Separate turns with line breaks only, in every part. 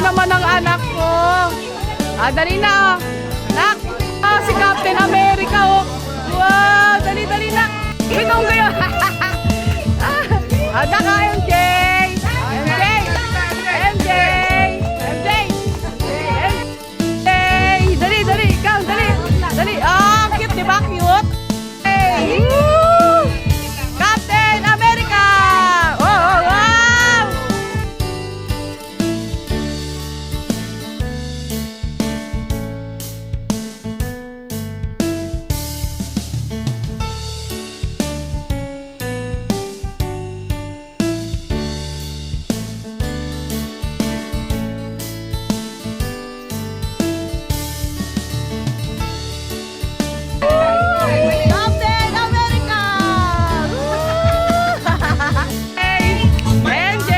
naman ang anak ko. Ah, dali na, oh. Anak, ah, si Captain America, oh. Wow, dali, dali na. Binong ko yun. Anak ka, MJ. MJ. MJ. MJ. MJ. Dali, dali, ikaw, dali. Dali, oh, cute, di ba? Cute. Hey. Woo! Captain America. Oh, oh, wow. Captain America! Hey, MJ!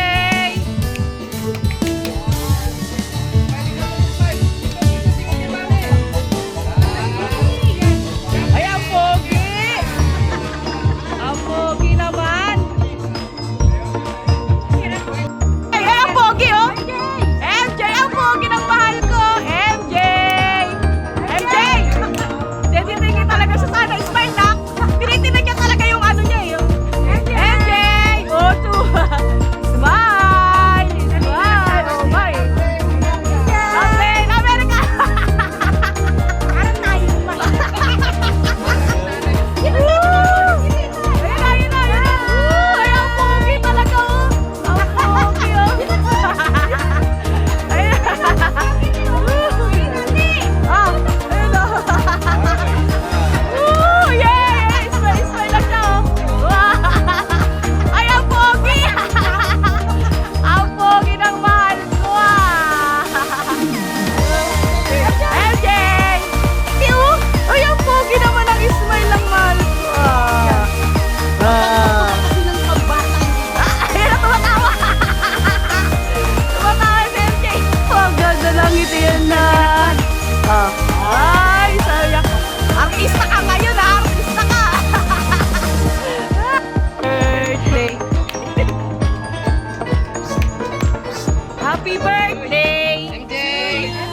Ay, ang pogi! Ang pogi naman! Ay, ang pogi, oh! MJ, ang pogi ng mahal ko! MJ! MJ! Tinitingin talaga siya sana. Smile lang. Tinitingnan niya talaga yung ano niya. Yung MJ! Oh, smile! Smile! Oh, my! Captain America! Parang tayo. Ayun na. Ay, ang pogi talaga, oh. Ang pogi, oh. Ayun. Ah, ayun, oh. Woo! Yay! Smile lang siya, oh. Wow! Ay, ang pogi! Ang pogi ng mahal ko, ah. MJ! Pew! Ay, ang pogi naman ang smile ng mahal ko, ah. Ayun na, tumatawa! Tumatawa si MJ! Oh, ang ganda lang ito yan na. Ay, sayak. Artista ka ngayon, ha? Artista ka. Birthday. Happy birthday. MJ.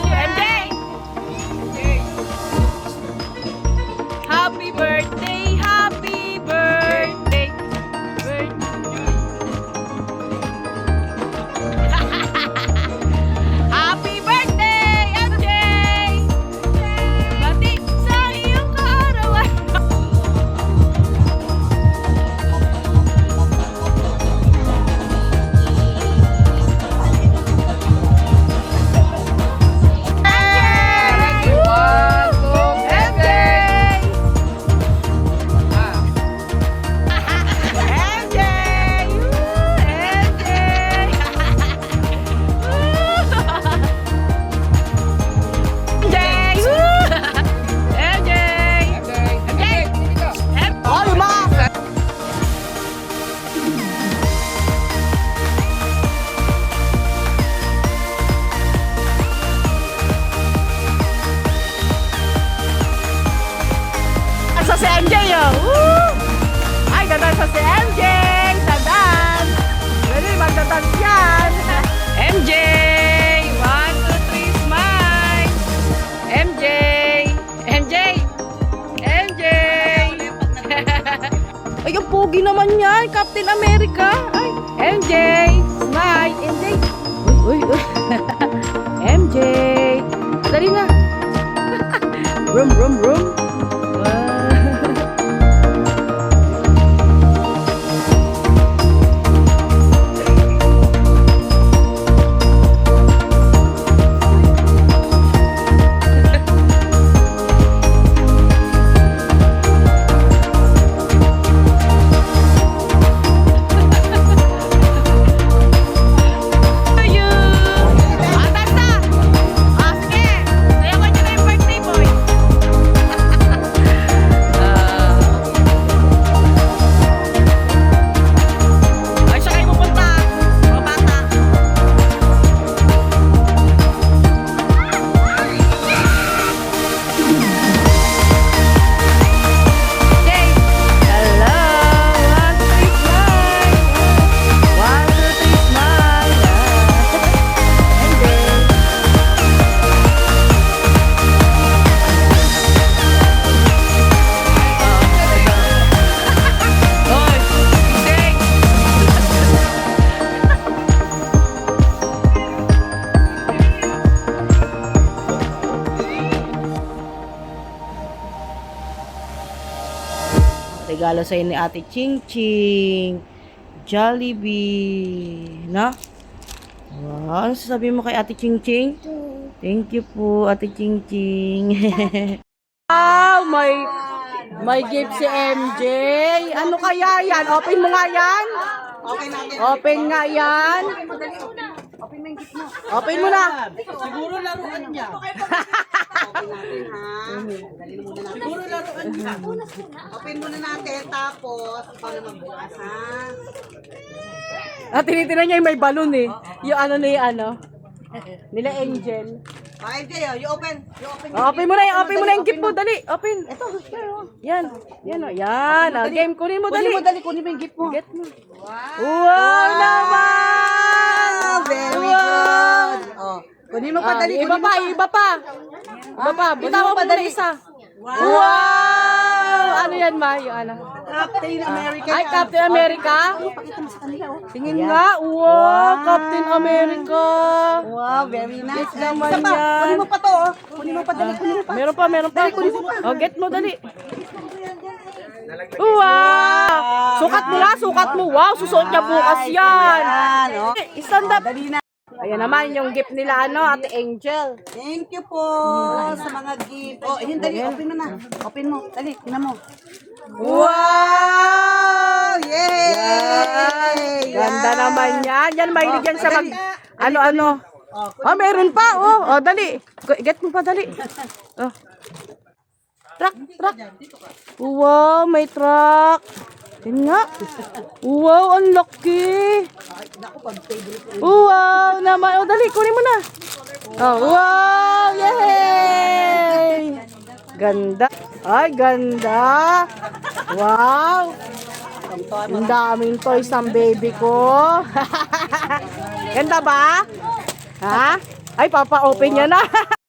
MJ. Happy birthday. Happy birthday. Happy birthday, MJ. Bati sa iyong kaarawan. Sa si MJ, oh. Woo! Ay, ganda sa si MJ. Tandaan. Dali, magdadance yan. MJ. 1, 2, 3, smile. MJ. MJ. MJ. Ay, ang pogi naman yan. Captain America. Ay, MJ. Smile. MJ. Uy, uy, uy. MJ. Dali na. Room, room, room. Wow. Atas na! Ah, sige! Sayawan niyo na yung birthday boy! regalo sa'yo ni Ate Ching Ching. Jollibee. Na? Wow, ano sasabihin mo kay Ate Ching Ching? Thank you po, Ate Ching Ching. Wow, may gift si MJ. Ano kaya yan? Open mo nga yan. Open nga yan. Open mo na.
Siguro laruan niya. Siguro laruan niya. Open muna natin, tapos ikaw na magbukas, ha?
Tinitinan niya yung may balloon eh. Yung ano na yung ano. Nila Angel.
MJ, you open.
Open mo na yung gift mo. Dali, open. Ito, yan. Yan o, yan. Game, kunin mo, dali.
Kunin mo yung gift mo.
Get mo. Wow naman!
Very good. Oh, kunin mo pa, dali.
Iba pa. Bitawan mo na isa. Wow! Ano yan, Ma? Yung ano?
Captain America.
Ay, Captain America? Tingin nga. Wow, Captain America.
Wow, very nice.
Yes naman
Isa pa,
yan.
kunin mo pa to, oh. Kunin mo pa, dali. Kunin mo pa.
Meron pa. Oh, get mo, dali. Wow! Sukat mo. Wow, susuot niya bukas yan.
Yan, oh.
Stand up.
Dali na.
Ayan naman yung gift nila, ano, Ate Angel.
Thank you po sa mga gift. Oh, yun, dali. Open mo na. Open mo. Dali, tingnan mo. Wow! Yay!
Ganda naman yan. Yan, mahilig yan sa mag... Ano. Oh, meron pa. Oh, dali. Get mo pa, dali. Oh. Truck. Wow, may truck. Yan nga. Wow, ang laki. Wow naman. Oh, dali, kunin mo na. Oh, wow, yay! Ganda. Ay, ganda. Wow. Ang daming toys ng baby ko. Ganda ba? Ha? Ay, papa-open niya na.